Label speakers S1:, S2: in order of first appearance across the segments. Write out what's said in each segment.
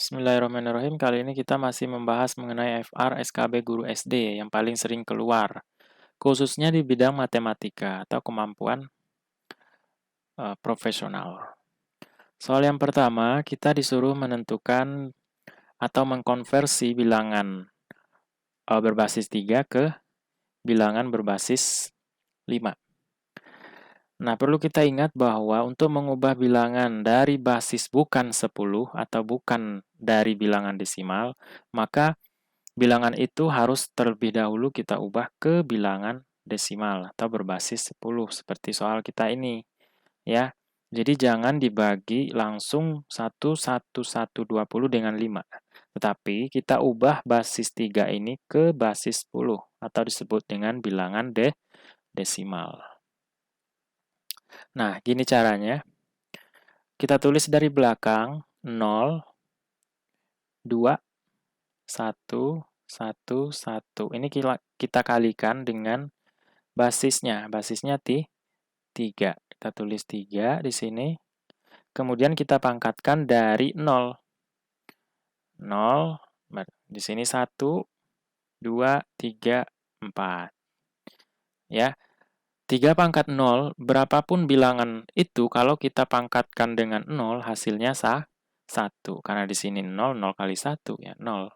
S1: Bismillahirrahmanirrahim. Kali ini kita masih membahas mengenai FR SKB guru SD yang paling sering keluar, khususnya di bidang matematika atau kemampuan profesional. Soal yang pertama, kita disuruh menentukan atau mengkonversi bilangan berbasis 3 ke bilangan berbasis 5. Nah, perlu kita ingat bahwa untuk mengubah bilangan dari basis bukan 10 atau bukan dari bilangan desimal, maka bilangan itu harus terlebih dahulu kita ubah ke bilangan desimal atau berbasis 10 seperti soal kita ini, ya. Jadi jangan dibagi langsung 1, 1, 1, 20 dengan 5. Tetapi kita ubah basis 3 ini ke basis 10 atau disebut dengan bilangan desimal. Nah, gini caranya. Kita tulis dari belakang 0, 2, 1, 1, 1. Ini kita kalikan dengan basisnya. Basisnya 3. Kita tulis 3 di sini. Kemudian kita pangkatkan dari 0. 0, di sini 1, 2, 3, 4. Ya. 3 pangkat 0, berapapun bilangan itu, kalau kita pangkatkan dengan 0, hasilnya 1. Karena di sini 0, 0 kali 1, ya 0.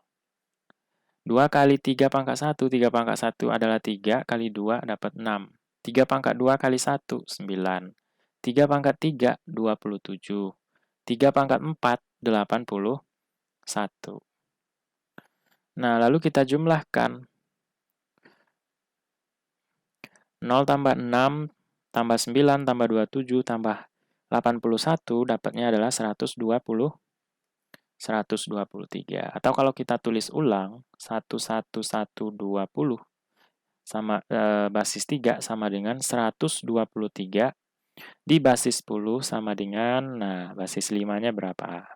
S1: 2 kali 3 pangkat 1, 3 pangkat 1 adalah 3, kali 2 dapat 6. 3 pangkat 2 kali 1, 9. 3 pangkat 3, 27. 3 pangkat 4, 81. Nah, lalu kita jumlahkan. 0 tambah 6, tambah 9, tambah 27, tambah 81, dapatnya adalah 123. Atau kalau kita tulis ulang, 11120 sama basis 3 sama dengan 123 di basis 10 sama dengan, basis 5-nya berapa?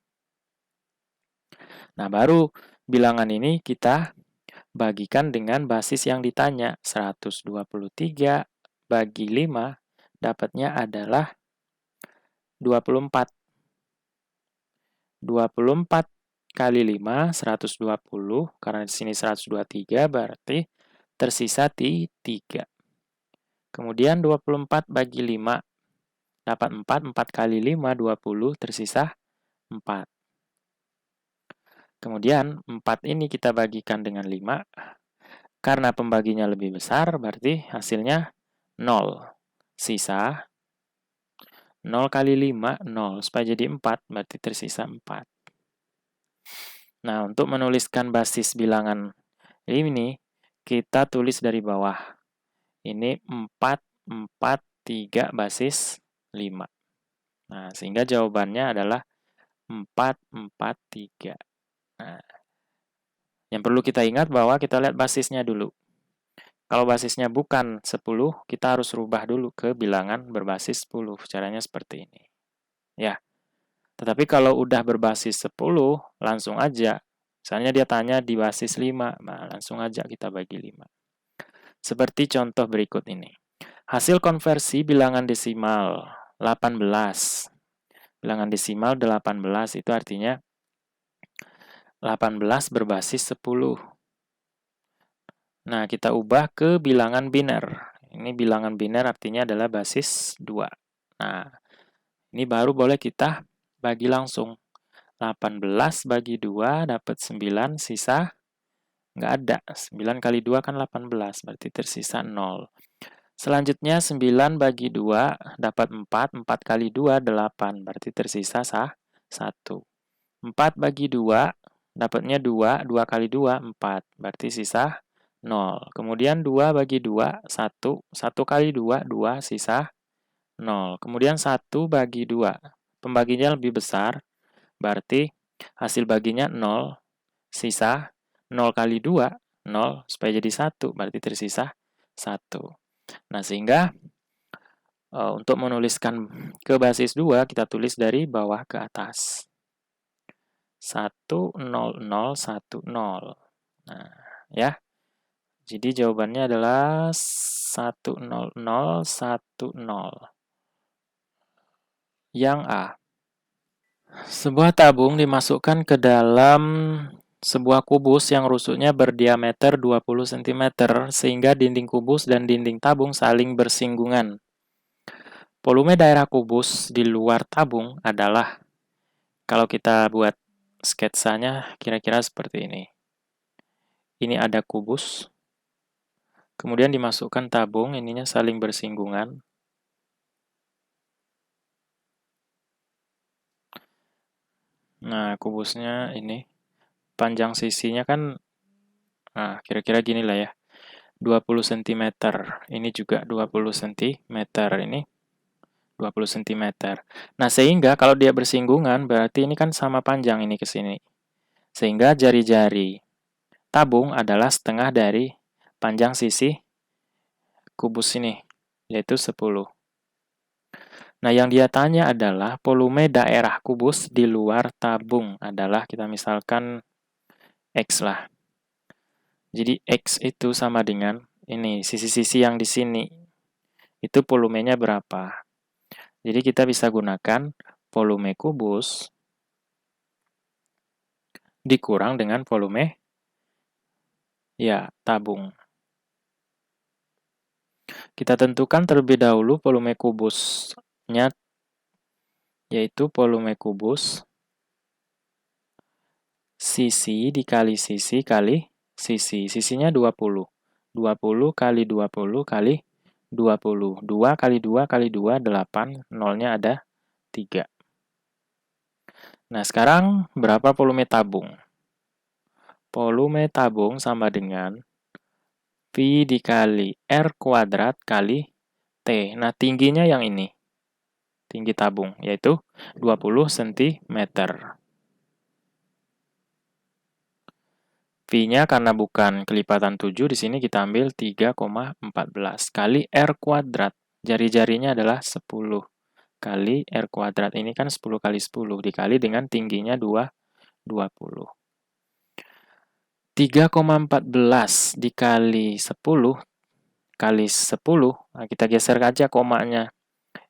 S1: Nah, baru bilangan ini kita bagikan dengan basis yang ditanya. 123 bagi 5 dapatnya adalah 24. 24 kali 5, 120. Karena di sini 123 berarti tersisa 3. Kemudian 24 bagi 5 dapat 4. 4 kali 5, 20. Tersisa 4. Kemudian 4 ini kita bagikan dengan 5. Karena pembaginya lebih besar, berarti hasilnya 0. Sisa 0 kali 5, 0. Supaya jadi 4, berarti tersisa 4. Nah, untuk menuliskan basis bilangan ini, kita tulis dari bawah. Ini 4, 4, 3 basis 5. Nah, sehingga jawabannya adalah 4, 4, 3. Nah, yang perlu kita ingat bahwa kita lihat basisnya dulu. Kalau basisnya bukan 10, kita harus rubah dulu ke bilangan berbasis 10. Caranya seperti ini. Ya. Tetapi kalau udah berbasis 10, langsung aja. Misalnya dia tanya di basis 5, nah langsung aja kita bagi 5. Seperti contoh berikut ini. Hasil konversi bilangan desimal 18. Bilangan desimal 18 itu artinya 18 berbasis 10. Nah, kita ubah ke bilangan biner. Ini bilangan biner artinya adalah basis 2. Nah, ini baru boleh kita bagi langsung. 18 bagi 2 dapat 9, sisa nggak ada. 9 kali 2 kan 18, berarti tersisa 0. Selanjutnya 9 bagi 2 dapat 4, 4 kali 2 8, berarti tersisa 1. 4 bagi 2 dapatnya 2, 2 kali 2 4, berarti sisa 0. Kemudian 2 bagi 2 1, 1 kali 2 2, sisa 0. Kemudian 1 bagi 2, pembaginya lebih besar, berarti hasil baginya 0, sisa 0 kali 2, 0, supaya jadi 1, berarti tersisa 1. Nah, sehingga untuk menuliskan ke basis 2, kita tulis dari bawah ke atas. 1, 0, 0, 1, 0. Nah, ya. Jadi jawabannya adalah 1, 0, 0, 1, 0. Yang A. Sebuah tabung dimasukkan ke dalam sebuah kubus yang rusuknya berdiameter 20 cm sehingga dinding kubus dan dinding tabung saling bersinggungan. Volume daerah kubus di luar tabung adalah, kalau kita buat sketsanya kira-kira seperti ini. Ini ada kubus, kemudian dimasukkan tabung, ininya saling bersinggungan. Nah, kubusnya ini, panjang sisinya kan, nah kira-kira gini lah ya, 20 cm. Ini juga 20 cm, ini 20 cm. Nah, sehingga kalau dia bersinggungan, berarti ini kan sama panjang ini ke sini. Sehingga jari-jari tabung adalah setengah dari panjang sisi kubus ini, yaitu 10. Nah, yang dia tanya adalah volume daerah kubus di luar tabung adalah, kita misalkan X lah. Jadi X itu sama dengan ini, sisi-sisi yang di sini. Itu volumenya berapa? Jadi kita bisa gunakan volume kubus dikurang dengan volume ya tabung. Kita tentukan terlebih dahulu volume kubusnya, yaitu volume kubus sisi dikali sisi kali sisi. Sisinya 20. 20 kali 20 kali 20. 2 kali 2 kali 2, 8. Nolnya ada 3. Nah, sekarang berapa volume tabung? Volume tabung sama dengan V dikali R kuadrat kali T. Nah, tingginya yang ini. Tinggi tabung, yaitu 20 cm. V-nya karena bukan kelipatan 7, di sini kita ambil 3,14 kali R kuadrat. Jari-jarinya adalah 10 kali R kuadrat. Ini kan 10 kali 10 dikali dengan tingginya 20. 3,14 dikali 10 kali 10, nah kita geser aja komanya.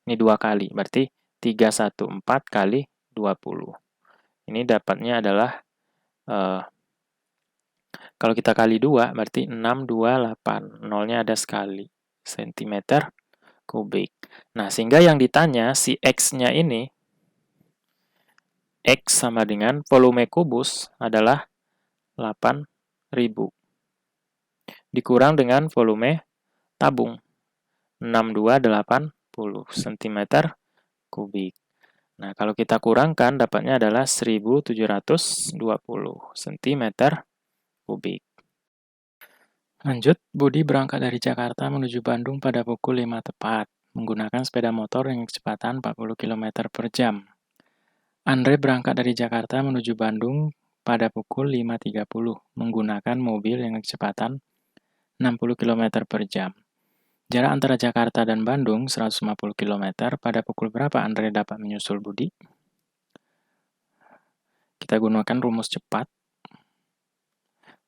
S1: Ini 2 kali, berarti 314 kali 20. Ini dapatnya adalah, kalau kita kali 2, berarti 628. Nolnya ada sekali, cm kubik. Nah, sehingga yang ditanya, si X-nya ini, X sama dengan volume kubus adalah 8.000. Dikurang dengan volume tabung, 6280 cm kubik. Nah, kalau kita kurangkan, dapatnya adalah 1720 cm kubik. Lanjut, Budi berangkat dari Jakarta menuju Bandung pada pukul 5 tepat, menggunakan sepeda motor dengan kecepatan 40 km per jam. Andre berangkat dari Jakarta menuju Bandung pada pukul 5.30, menggunakan mobil dengan kecepatan 60 km per jam. Jarak antara Jakarta dan Bandung 150 km, pada pukul berapa Andre dapat menyusul Budi? Kita gunakan rumus cepat.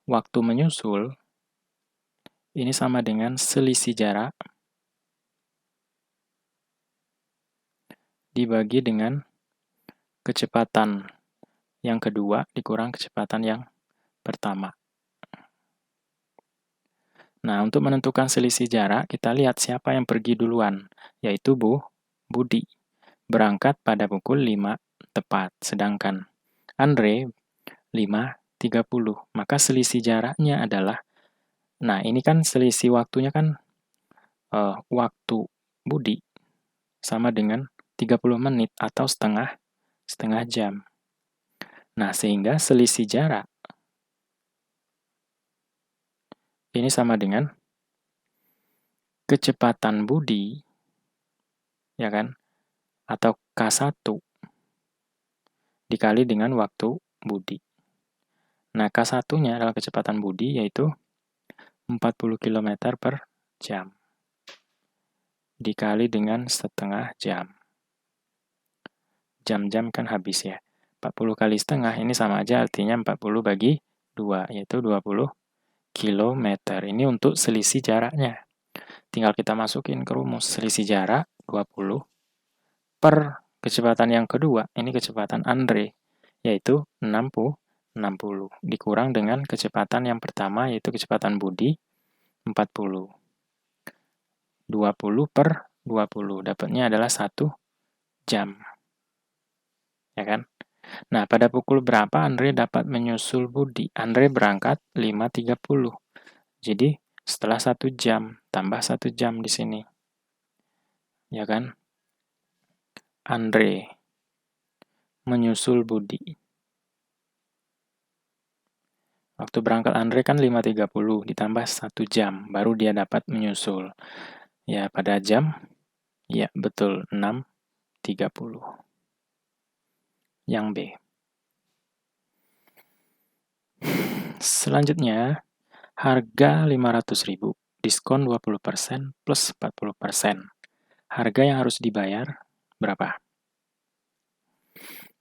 S1: Waktu menyusul ini sama dengan selisih jarak dibagi dengan kecepatan yang kedua dikurang kecepatan yang pertama. Nah, untuk menentukan selisih jarak, kita lihat siapa yang pergi duluan, yaitu Budi. Berangkat pada pukul 5 tepat, sedangkan Andre 5.30. Maka selisih jaraknya adalah, nah ini kan selisih waktunya kan, waktu Budi sama dengan 30 menit atau setengah jam. Nah, sehingga selisih jarak ini sama dengan kecepatan Budi, ya kan, atau K1 dikali dengan waktu Budi. Nah, K1-nya adalah kecepatan Budi, yaitu 40 km per jam. Dikali dengan setengah jam. Jam-jam kan habis ya. 40 kali setengah, ini sama aja artinya 40 bagi 2, yaitu 20 km. Ini untuk selisih jaraknya. Tinggal kita masukin ke rumus. Selisih jarak 20 per kecepatan yang kedua, ini kecepatan Andre, yaitu 60 dikurang dengan kecepatan yang pertama, yaitu kecepatan Budi, 40. 20 per 20, dapatnya adalah 1 jam. Ya kan? Nah, pada pukul berapa Andre dapat menyusul Budi? Andre berangkat 5.30. Jadi, setelah 1 jam, tambah 1 jam di sini. Ya kan? Andre menyusul Budi. Waktu berangkat Andre kan 5.30, ditambah 1 jam, baru dia dapat menyusul. Ya, pada jam, ya betul, 6.30. Yang B. Selanjutnya, harga 500.000, diskon 20% plus 40%. Harga yang harus dibayar berapa?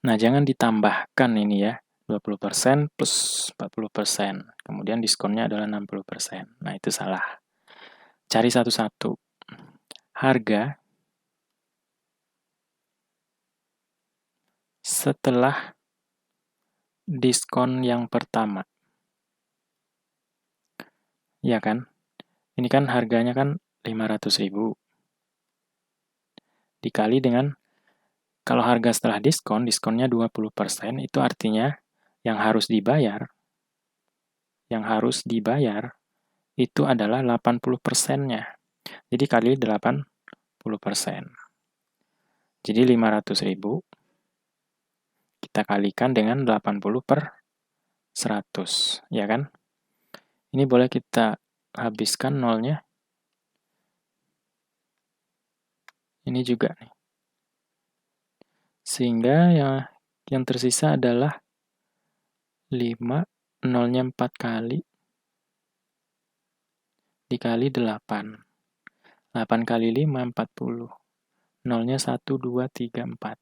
S1: Nah, jangan ditambahkan ini ya, 20% plus 40%. Kemudian diskonnya adalah 60%. Nah, itu salah. Cari satu-satu. Harga setelah diskon yang pertama. Ya kan? Ini kan harganya kan 500.000. Dikali dengan, kalau harga setelah diskon, diskonnya 20%, itu artinya yang harus dibayar itu adalah 80%-nya. Jadi kali 80%. Jadi 500.000 kita kalikan dengan 80 per 100, ya kan? Ini boleh kita habiskan nolnya. Ini juga nih. Sehingga yang tersisa adalah 5, nolnya 4 kali, dikali 8. 8 kali 5, 40. Nolnya 1, 2, 3, 4.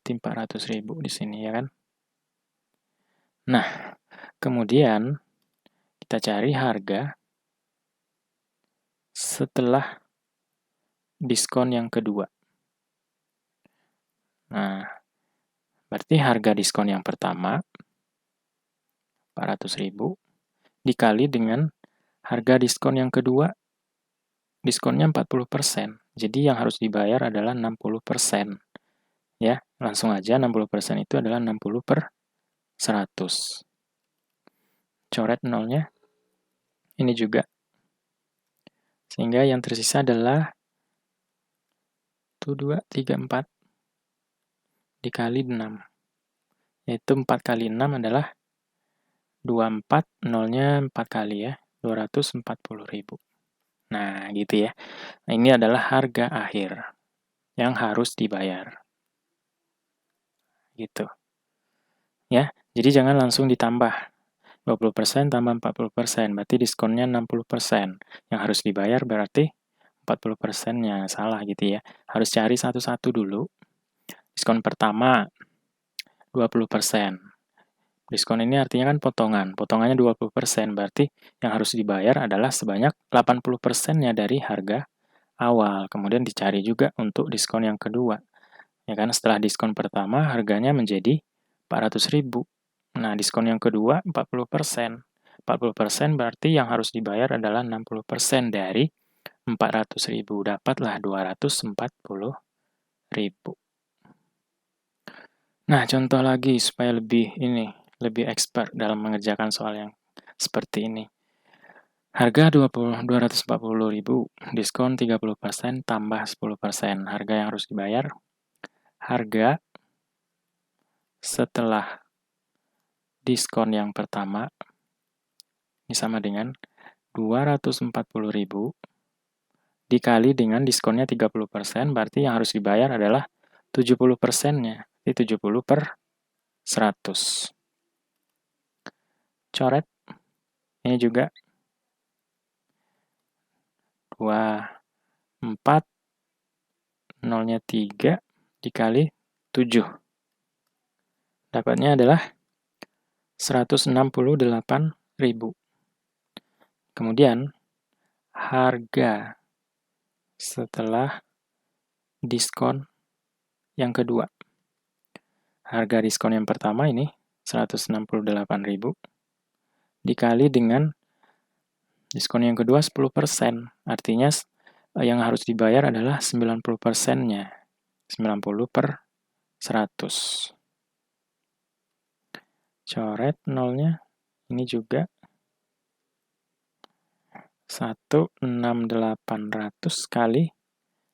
S1: Berarti 400.000 di sini, ya kan? Nah, kemudian kita cari harga setelah diskon yang kedua. Nah, berarti harga diskon yang pertama, 400.000, dikali dengan harga diskon yang kedua, diskonnya 40%. Jadi yang harus dibayar adalah 60%. Ya, langsung aja 60% itu adalah 60 per 100. Coret nolnya. Ini juga. Sehingga yang tersisa adalah 1, 2, 3, 4 dikali 6. Yaitu 4 kali 6 adalah 24, nolnya 4 kali ya, 240.000. Nah, gitu ya. Nah, ini adalah harga akhir yang harus dibayar. Gitu. Ya, jadi jangan langsung ditambah. 20% tambah 40%, berarti diskonnya 60%. Yang harus dibayar berarti 40%-nya, salah gitu ya. Harus cari satu-satu dulu. Diskon pertama, 20%. Diskon ini artinya kan potongan. Potongannya 20%, berarti yang harus dibayar adalah sebanyak 80%-nya dari harga awal. Kemudian dicari juga untuk diskon yang kedua. Ya kan, setelah diskon pertama, harganya menjadi 400.000. Nah, diskon yang kedua 40%. 40% berarti yang harus dibayar adalah 60% dari 400.000. Dapatlah 240.000. Nah, contoh lagi supaya lebih expert dalam mengerjakan soal yang seperti ini. Harga 240.000, diskon 30% tambah 10%. Harga yang harus dibayar, harga setelah diskon yang pertama, ini sama dengan 240.000 dikali dengan diskonnya 30%, berarti yang harus dibayar adalah 70%-nya. Jadi 70 per 100. Coret. Ini juga 2, 4, nolnya 3, dikali 7. Dapatnya adalah 168.000. Kemudian, harga setelah diskon yang kedua. Harga diskon yang pertama ini 168.000 dikali dengan diskon yang kedua 10%. Artinya yang harus dibayar adalah 90%-nya. 90 per 100. Coret nolnya. Ini juga 16800 kali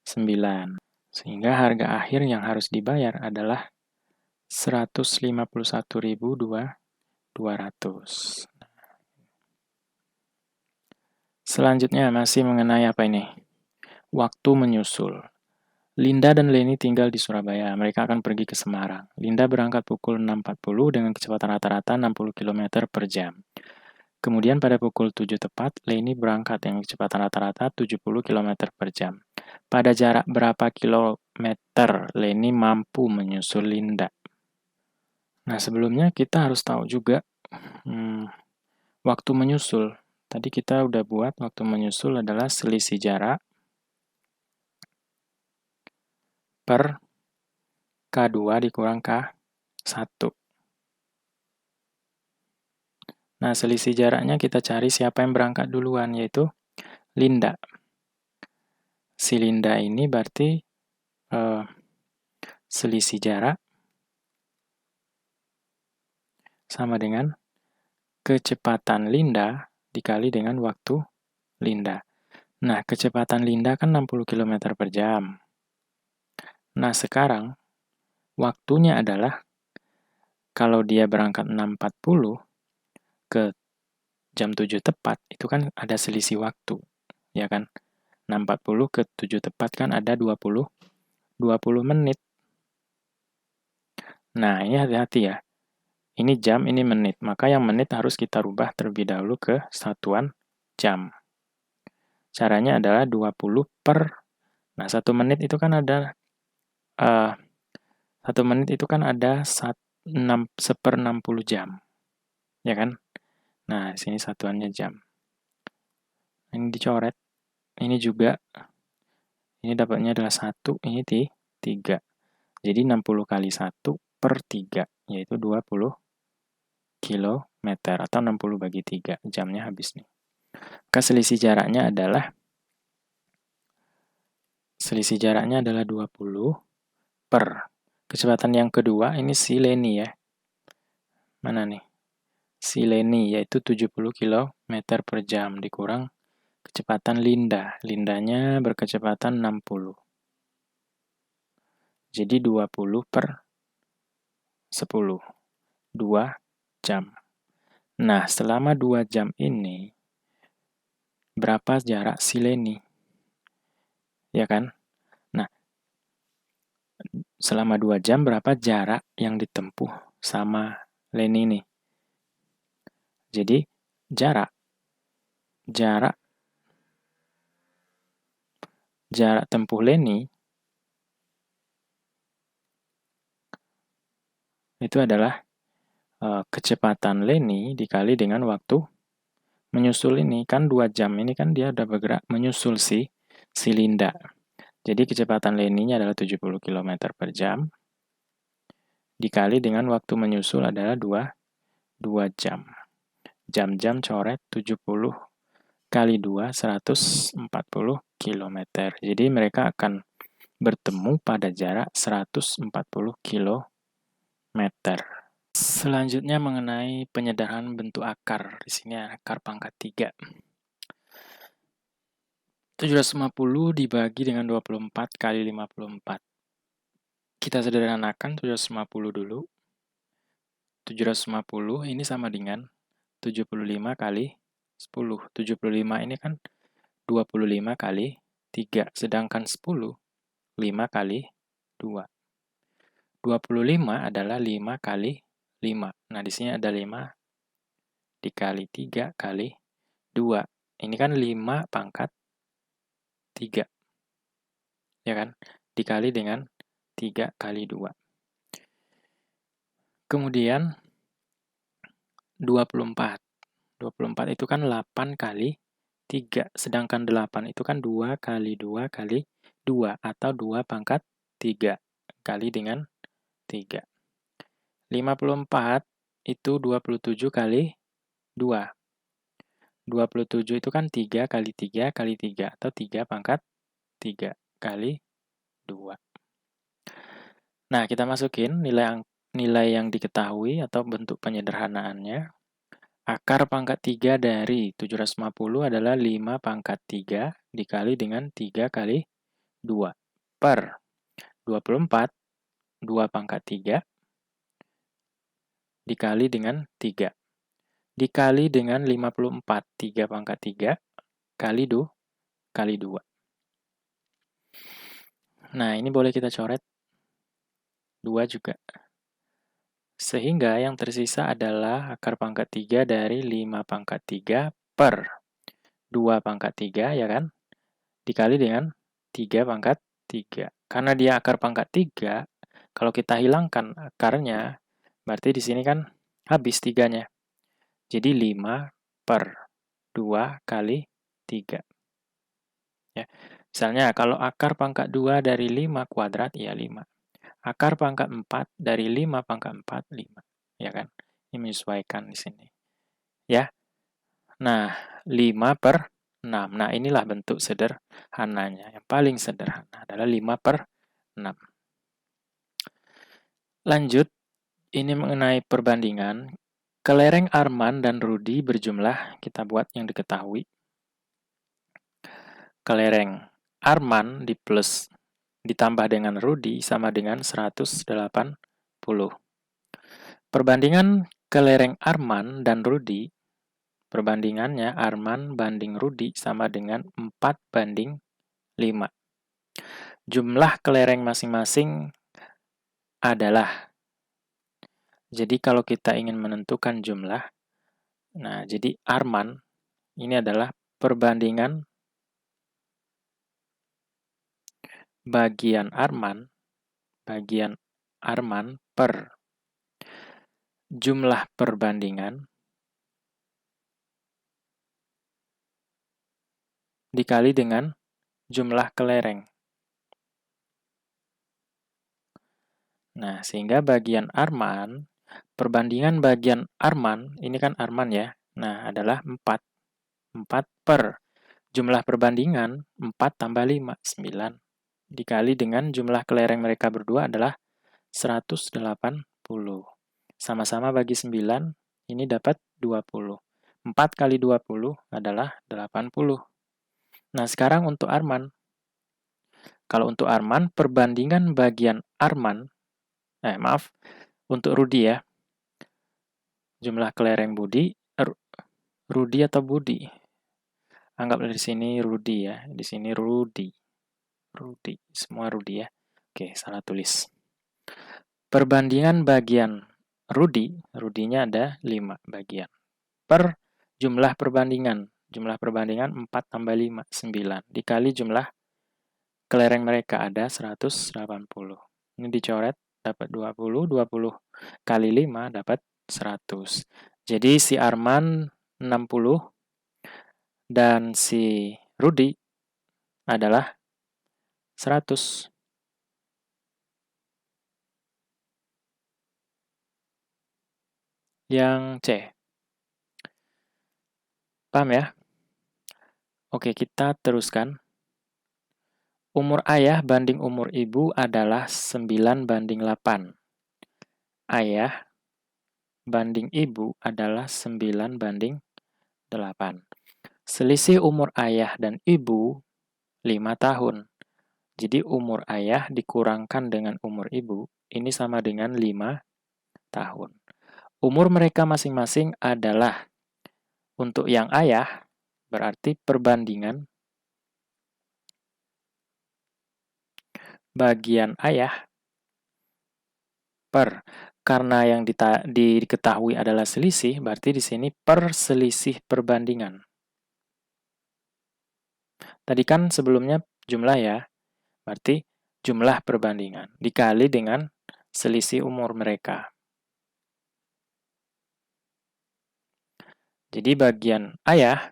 S1: 9. Sehingga harga akhir yang harus dibayar adalah 151.200. Selanjutnya masih mengenai apa ini? Waktu menyusul. Linda dan Leni tinggal di Surabaya. Mereka akan pergi ke Semarang. Linda berangkat pukul 6.40 dengan kecepatan rata-rata 60 km per jam. Kemudian pada pukul 7 tepat, Leni berangkat dengan kecepatan rata-rata 70 km per jam. Pada jarak berapa kilometer Leni mampu menyusul Linda? Nah, sebelumnya kita harus tahu juga waktu menyusul. Tadi kita udah buat waktu menyusul adalah selisih jarak per K2 dikurang K1. Nah, selisih jaraknya kita cari siapa yang berangkat duluan, yaitu Linda. Si Linda ini berarti selisih jarak sama dengan kecepatan Linda dikali dengan waktu Linda. Nah, kecepatan Linda kan 60 km per jam. Nah, sekarang waktunya adalah kalau dia berangkat 6.40 ke jam 7 tepat, itu kan ada selisih waktu, ya kan? 6.40 ke 7 tepat kan ada 20 menit. Nah, ini hati-hati ya. Ini jam, ini menit. Maka yang menit harus kita rubah terlebih dahulu ke satuan jam. Caranya adalah 20 per... Nah, 1 menit itu kan ada... 1 menit itu kan ada 1/60 jam. Ya kan? Nah, di sini satuannya jam. Ini dicoret. Ini juga. Ini dapatnya adalah 1, ini 3. Jadi 60 kali 1 per 3, yaitu 20 kilometer. Atau 60 bagi 3. Jamnya habis nih. Maka selisih jaraknya adalah 20 per. Kecepatan yang kedua, ini si Leni ya. Mana nih? Si Leni, yaitu 70 km per jam dikurang kecepatan Linda. Lindanya berkecepatan 60. Jadi 20 per 10. 2 jam. Nah, selama 2 jam ini, berapa jarak si Leni? Ya kan? Nah, selama 2 jam berapa jarak yang ditempuh sama Leni ini? Jadi, jarak tempuh Leni itu adalah kecepatan Leni dikali dengan waktu menyusul ini. Kan 2 jam ini kan dia udah bergerak menyusul si Linda. Jadi kecepatan Leni-nya adalah 70 km per jam dikali dengan waktu menyusul adalah 2 jam. Jam-jam coret 70 kali 2, 140 km. Jadi mereka akan bertemu pada jarak 140 km. Selanjutnya mengenai penyederhanaan bentuk akar. Di sini akar pangkat 3. 750 dibagi dengan 24 kali 54. Kita sederhanakan 750 dulu. 750 ini sama dengan 75 kali 10. 75 ini kan 25 kali 3. Sedangkan 10, 5 kali 2. 25 adalah 5 kali 5. Nah, di sini ada 5 dikali 3 kali 2. Ini kan 5 pangkat 3. Ya kan? Dikali dengan 3 kali 2. Kemudian 24. 24 itu kan 8 kali 3. Sedangkan 8 itu kan 2 kali 2 kali 2 atau 2 pangkat 3 kali dengan 3. 54 itu 27 kali 2. 27 itu kan 3 kali 3 kali 3 atau 3 pangkat 3 kali 2. Nah, kita masukin nilai yang diketahui atau bentuk penyederhanaannya. Akar pangkat 3 dari 750 adalah 5 pangkat 3 dikali dengan 3 kali 2 per 24, 2 pangkat 3 dikali dengan 3. Dikali dengan 54, 3 pangkat 3 kali 2. Nah, ini boleh kita coret 2 juga. Sehingga yang tersisa adalah akar pangkat 3 dari 5 pangkat 3 per 2 pangkat 3, ya kan? Dikali dengan 3 pangkat 3. Karena dia akar pangkat 3, kalau kita hilangkan akarnya, berarti di sini kan habis 3-nya. Jadi 5 per 2 kali 3. Ya. Misalnya, kalau akar pangkat 2 dari 5 kuadrat, ya 5. Akar pangkat 4 dari 5 pangkat 4, 5. Ya kan? Ini menyesuaikan di sini. Ya. Nah, 5 per 6. Nah, inilah bentuk sederhananya. Yang paling sederhana adalah 5 per 6. Lanjut, ini mengenai perbandingan. Kelereng Arman dan Rudi berjumlah, kita buat yang diketahui. Kelereng Arman di plus ditambah dengan Rudi sama dengan 180. Perbandingan kelereng Arman dan Rudi, perbandingannya Arman banding Rudi sama dengan 4:5. Jumlah kelereng masing-masing adalah. Jadi kalau kita ingin menentukan jumlah, nah jadi Arman ini adalah perbandingan bagian Arman per jumlah perbandingan dikali dengan jumlah kelereng. Nah, sehingga bagian Arman, perbandingan bagian Arman, ini kan Arman ya, nah adalah 4. 4 per jumlah perbandingan, 4 tambah 5, 9. Dikali dengan jumlah kelereng mereka berdua adalah 180. Sama-sama bagi 9, ini dapat 20. 4 kali 20 adalah 80. Nah, sekarang untuk Arman. Kalau untuk Arman, perbandingan bagian Arman, untuk Rudi ya. Jumlah kelereng Rudi atau Budi? Anggap di sini Rudi ya. Di sini Rudi. Semua Rudi ya. Oke, salah tulis. Perbandingan bagian Rudinya ada 5 bagian. Per jumlah perbandingan 4 tambah 5, 9. Dikali jumlah kelereng mereka ada 180. Ini dicoret, dapat 20. 20 kali 5 dapat 100. Jadi si Arman 60 dan si Rudi adalah 100. Yang C. Paham ya? Oke, kita teruskan. Umur ayah banding umur ibu adalah 9:8. Ayah banding ibu adalah 9:8. Selisih umur ayah dan ibu 5 tahun. Jadi umur ayah dikurangkan dengan umur ibu, ini sama dengan 5 tahun. Umur mereka masing-masing adalah, untuk yang ayah, berarti perbandingan bagian ayah per, karena yang diketahui adalah selisih, berarti di sini per selisih perbandingan. Tadi kan sebelumnya jumlah ya, berarti jumlah perbandingan dikali dengan selisih umur mereka. Jadi bagian ayah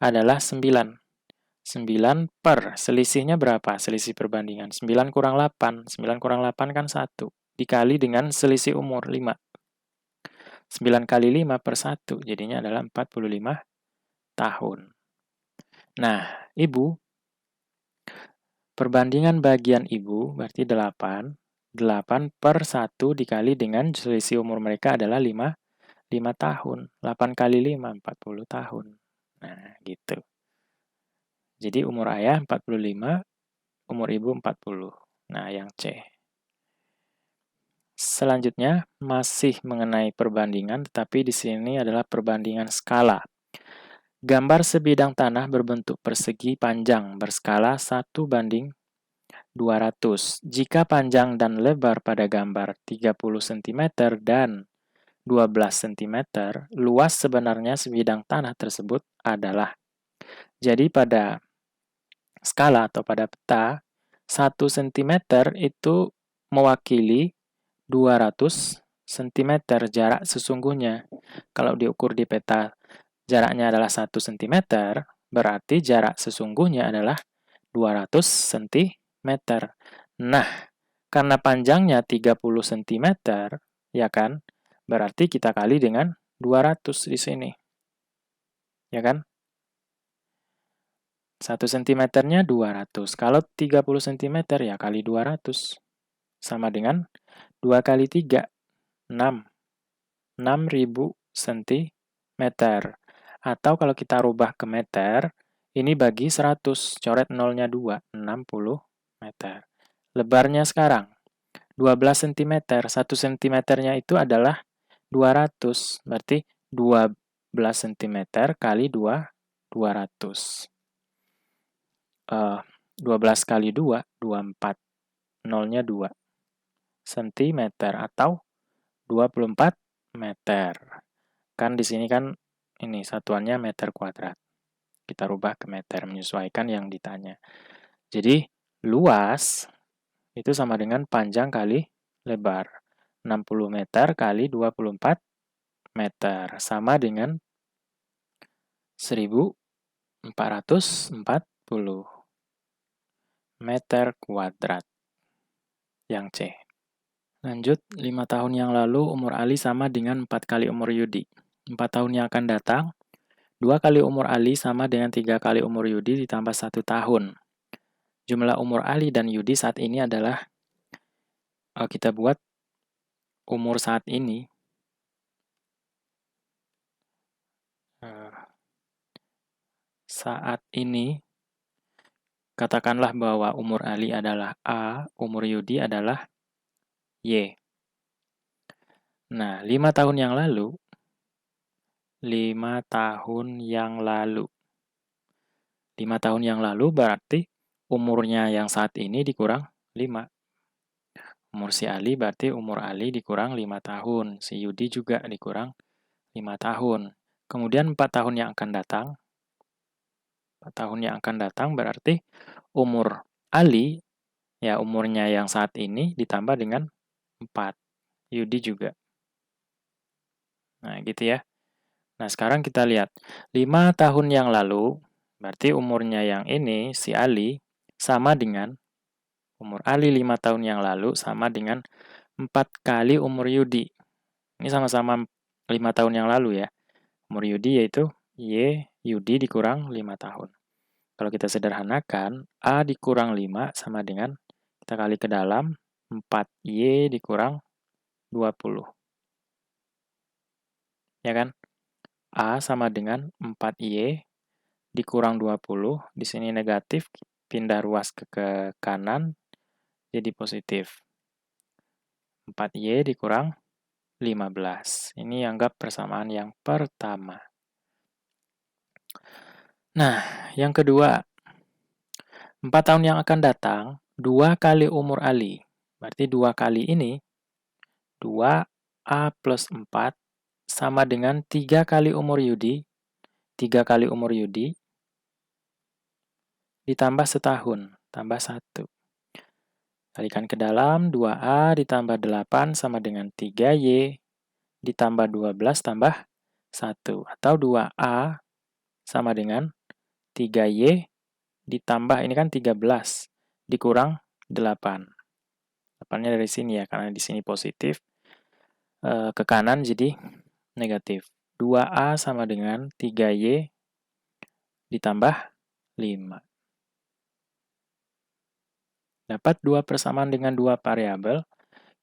S1: adalah 9. 9 per, selisihnya berapa? Selisih perbandingan. 9 kurang 8. 9 kurang 8 kan 1. Dikali dengan selisih umur 5. 9 kali 5 per 1, jadinya adalah 45 tahun. Nah, Ibu, perbandingan bagian Ibu berarti 8. 8 per 1 dikali dengan selisih umur mereka adalah 5 tahun. 8 kali 5, 40 tahun. Nah, gitu. Jadi umur ayah 45, umur ibu 40. Nah, yang C. Selanjutnya, masih mengenai perbandingan, tetapi di sini adalah perbandingan skala. Gambar sebidang tanah berbentuk persegi panjang berskala 1:200. Jika panjang dan lebar pada gambar 30 cm dan 12 cm, luas sebenarnya sebidang tanah tersebut adalah. Jadi pada skala atau pada peta, 1 cm itu mewakili 200 cm jarak sesungguhnya. Kalau diukur di peta jaraknya adalah 1 cm, berarti jarak sesungguhnya adalah 200 cm. Nah, karena panjangnya 30 cm, ya kan? Berarti kita kali dengan 200 di sini. Ya kan? 1 cm-nya 200. Kalau 30 cm ya kali 200. Sama dengan 2 kali 3, 6. 6.000 cm. Atau kalau kita rubah ke meter, ini bagi 100. Coret nolnya 2, 60 meter. Lebarnya sekarang, 12 cm. 1 cm-nya itu adalah 200. Berarti 12 cm kali 2, 200. 12 kali 2, 24. Nolnya 2 cm atau 24 meter. Kan di sini kan ini satuannya meter kuadrat. Kita rubah ke meter menyesuaikan yang ditanya. Jadi luas itu sama dengan panjang kali lebar. 60 meter kali 24 meter sama dengan 1440 meter kuadrat. Yang C. Lanjut, 5 tahun yang lalu umur Ali sama dengan 4 kali umur Yudi. 4 tahun yang akan datang, 2 kali umur Ali sama dengan 3 kali umur Yudi ditambah 1 tahun. Jumlah umur Ali dan Yudi saat ini adalah, kita buat umur saat ini. Saat ini, katakanlah bahwa umur Ali adalah A, umur Yudi adalah Y. Nah, 5 tahun yang lalu, 5 tahun yang lalu. 5 tahun yang lalu berarti umurnya yang saat ini dikurang 5. Umur si Ali berarti umur Ali dikurang 5 tahun. Si Yudi juga dikurang 5 tahun. Kemudian 4 tahun yang akan datang. 4 tahun yang akan datang berarti umur Ali, ya umurnya yang saat ini ditambah dengan 4. Yudi juga. Nah, gitu ya. Nah, sekarang kita lihat. 5 tahun yang lalu, berarti umurnya yang ini, si Ali, sama dengan umur Ali 5 tahun yang lalu, sama dengan 4 kali umur Yudi. Ini sama-sama 5 tahun yang lalu ya. Umur Yudi yaitu Y, Yudi dikurang 5 tahun. Kalau kita sederhanakan, A dikurang 5 sama dengan, kita kali ke dalam, 4Y dikurang 20. Ya kan? A sama dengan 4Y dikurang 20. Di sini negatif, pindah ruas ke kanan, jadi positif. 4Y dikurang 15. Ini anggap persamaan yang pertama. Nah, yang kedua. 4 tahun yang akan datang, 2 kali umur Ali. Berarti 2 kali ini, 2A plus 4 sama dengan 3 kali umur Yudi. 3 kali umur Yudi ditambah setahun, tambah 1. Kalikan ke dalam, 2A ditambah 8 sama dengan 3Y ditambah 12 tambah 1. Atau 2A sama dengan 3Y ditambah, ini kan 13, dikurang 8. 8-nya dari sini ya, karena di sini positif. Ke kanan jadi negatif. 2A sama dengan 3Y ditambah 5. Dapat dua persamaan dengan dua variabel,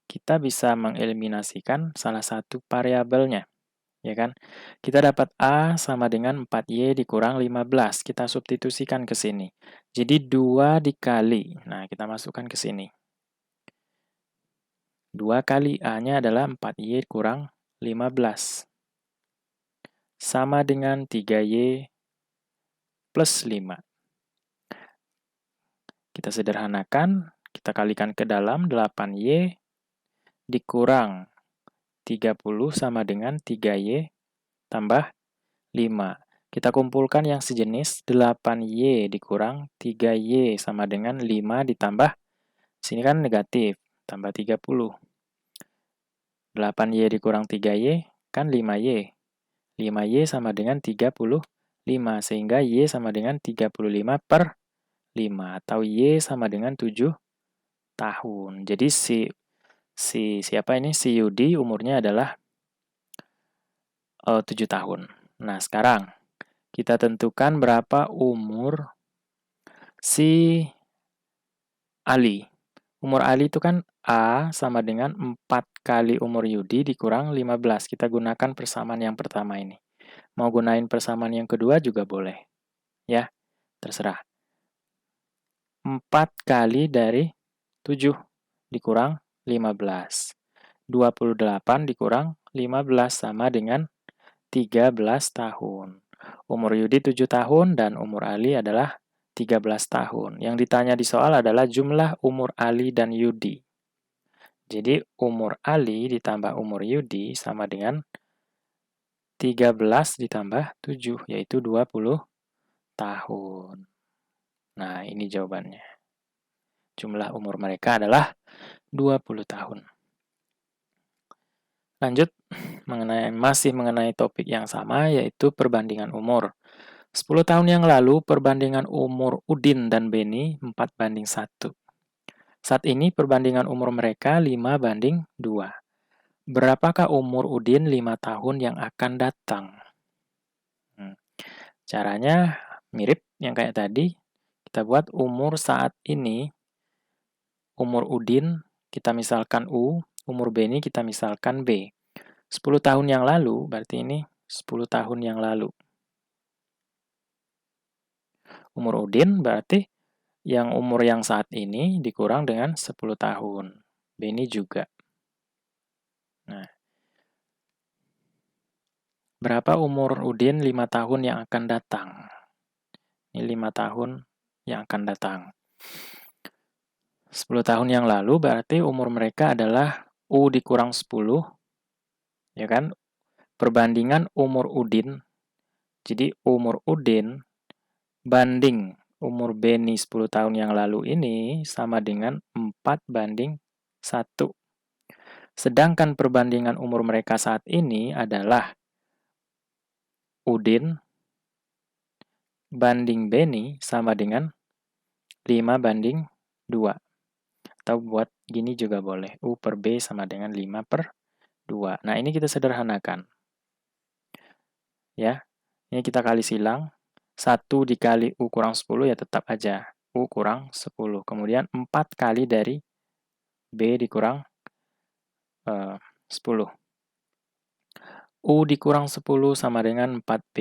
S1: kita bisa mengeliminasikan salah satu variabelnya. Ya kan? Kita dapat A sama dengan 4Y dikurang 15. Kita substitusikan ke sini. Jadi 2 dikali. Nah, kita masukkan ke sini. 2 kali A-nya adalah 4Y kurang 15. Sama dengan 3Y plus 5. Kita sederhanakan, kita kalikan ke dalam 8Y dikurang 30 sama dengan 3Y tambah 5. Kita kumpulkan yang sejenis, 8Y dikurang 3Y sama dengan 5 ditambah, sini kan negatif, tambah 30. 8Y dikurang 3Y kan 5Y. 5Y sama dengan 35, sehingga Y sama dengan 35 per 5, atau Y sama dengan 7 tahun. Jadi siapa ini? Si Yudi umurnya adalah 7 tahun. Nah, sekarang kita tentukan berapa umur si Ali. Umur Ali itu kan A sama dengan 4 kali umur Yudi dikurang 15. Kita gunakan persamaan yang pertama ini. Mau gunain persamaan yang kedua juga boleh. Ya, terserah. 4 kali dari 7 dikurang 15. 28 dikurang 15 sama dengan 13 tahun. Umur Yudi 7 tahun dan umur Ali adalah 13 tahun. Yang ditanya di soal adalah jumlah umur Ali dan Yudi. Jadi umur Ali ditambah umur Yudi sama dengan 13 ditambah 7, yaitu 20 tahun. Nah, ini jawabannya. Jumlah umur mereka adalah 20 tahun. Lanjut, masih mengenai topik yang sama, yaitu perbandingan umur. 10 tahun yang lalu, perbandingan umur Udin dan Beni 4:1. Saat ini, perbandingan umur mereka 5:2. Berapakah umur Udin 5 tahun yang akan datang? Caranya mirip yang kayak tadi. Kita buat umur saat ini, umur Udin, kita misalkan U, umur Beni kita misalkan B. 10 tahun yang lalu, berarti ini 10 tahun yang lalu. Umur Udin berarti yang umur yang saat ini dikurang dengan 10 tahun. Beni juga. Nah, berapa umur Udin 5 tahun yang akan datang? Ini 5 tahun yang akan datang. 10 tahun yang lalu berarti umur mereka adalah U dikurang 10, ya kan? Perbandingan umur Udin. Jadi umur Udin banding umur Beni 10 tahun yang lalu ini sama dengan 4:1. Sedangkan perbandingan umur mereka saat ini adalah Udin banding Beni sama dengan 5:2. Atau buat gini juga boleh. U per B sama dengan 5/2. Nah, ini kita sederhanakan. Ya, ini kita kali silang. 1 dikali U kurang 10 ya tetap aja. U kurang 10. Kemudian 4 kali dari B dikurang 10. U dikurang 10 sama dengan 4B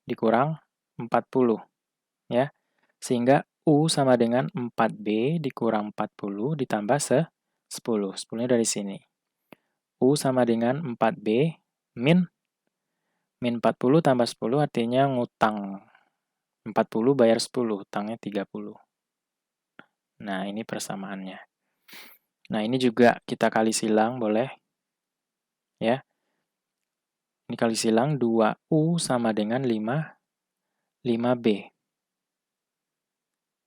S1: dikurang 40. Ya, sehingga U sama dengan 4B dikurang 40 ditambah 10. 10-nya dari sini. U sama dengan 4B min 40 tambah 10 artinya ngutang. 40 bayar 10, utangnya 30. Nah, ini persamaannya. Nah, ini juga kita kali silang boleh. Ya. Ini kali silang 2U sama dengan 5B.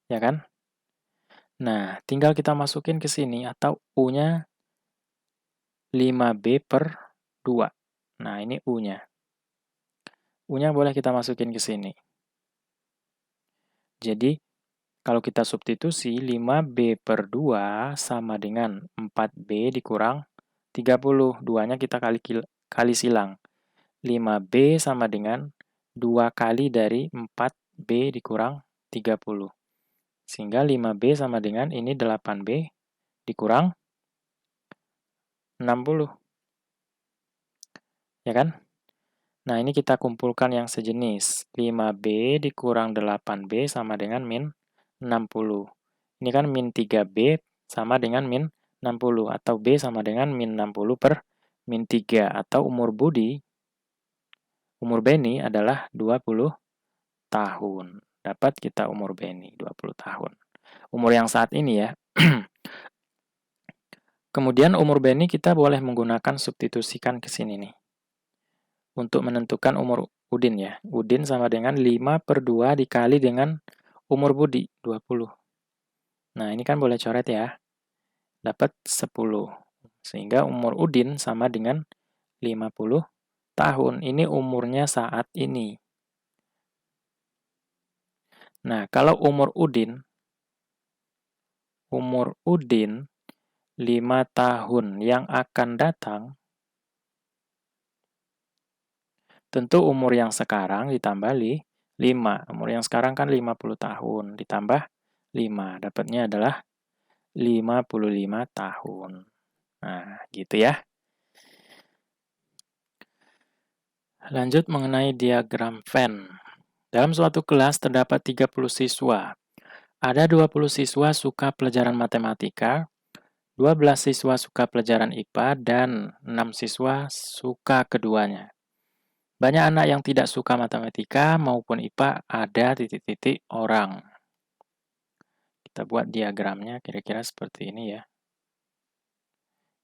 S1: Ya kan? Nah, tinggal kita masukin ke sini atau U-nya 5B per 2. Nah, ini U-nya. U-nya boleh kita masukin ke sini. Jadi, Kalau kita substitusi, 5B per 2 sama dengan 4B dikurang 30. 2-nya kita kali silang. 5B sama dengan 2 kali dari 4B dikurang 30. Sehingga 5B sama dengan ini 8B dikurang 60. Ya kan? Nah, ini kita kumpulkan yang sejenis. 5B dikurang 8B sama dengan min 60. Ini kan min 3B sama dengan min 60. Atau B sama dengan min 60 per min 3. Atau umur Beni adalah 20 tahun. Dapat kita umur Beni 20 tahun. Umur yang saat ini ya. Kemudian umur Beni kita boleh menggunakan substitusikan ke sini nih. Untuk menentukan umur Udin ya. Udin sama dengan 5 per 2 dikali dengan umur Budi, 20. Nah, ini kan boleh coret ya. Dapat 10. Sehingga umur Udin sama dengan 50 tahun. Ini umurnya saat ini. Nah, kalau umur Udin 5 tahun yang akan datang, tentu umur yang sekarang ditambah 5. Umur yang sekarang kan 50 tahun. Ditambah 5. Dapatnya adalah 55 tahun. Nah, gitu ya. Lanjut mengenai diagram Venn. Dalam suatu kelas terdapat 30 siswa. Ada 20 siswa suka pelajaran matematika, 12 siswa suka pelajaran IPA, dan 6 siswa suka keduanya. Banyak anak yang tidak suka matematika maupun IPA, ada titik-titik orang. Kita buat diagramnya kira-kira seperti ini ya.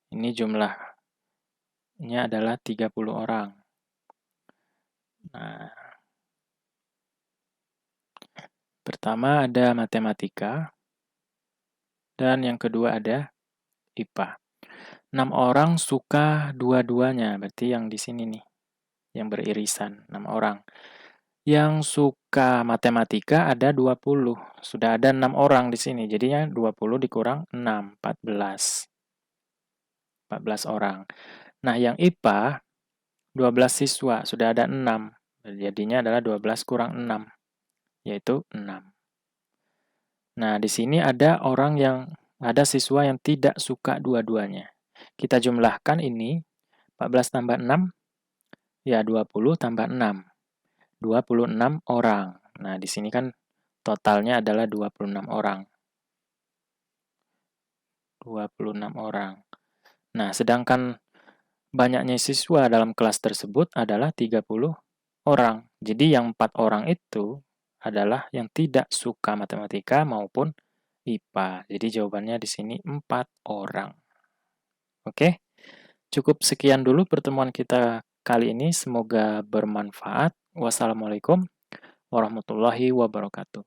S1: Ini jumlahnya adalah 30 orang. Nah, pertama ada matematika, dan yang kedua ada IPA. 6 orang suka dua-duanya, berarti yang di sini nih, yang beririsan, 6 orang. Yang suka matematika ada 20. Sudah ada 6 orang di sini, jadinya 20 dikurang 6, 14. 14 orang. Nah, yang IPA, 12 siswa, sudah ada 6. Jadinya adalah 12 kurang 6, yaitu 6. Nah, di sini ada siswa yang tidak suka dua-duanya. Kita jumlahkan ini, 14 tambah 6, ya 20 tambah 6. 26 orang. Nah, di sini kan totalnya adalah 26 orang. 26 orang. Nah, sedangkan banyaknya siswa dalam kelas tersebut adalah 30 orang. Jadi yang 4 orang itu adalah yang tidak suka matematika maupun IPA. Jadi jawabannya di sini 4 orang. Oke, cukup sekian dulu pertemuan kita kali ini. Semoga bermanfaat. Wassalamualaikum warahmatullahi wabarakatuh.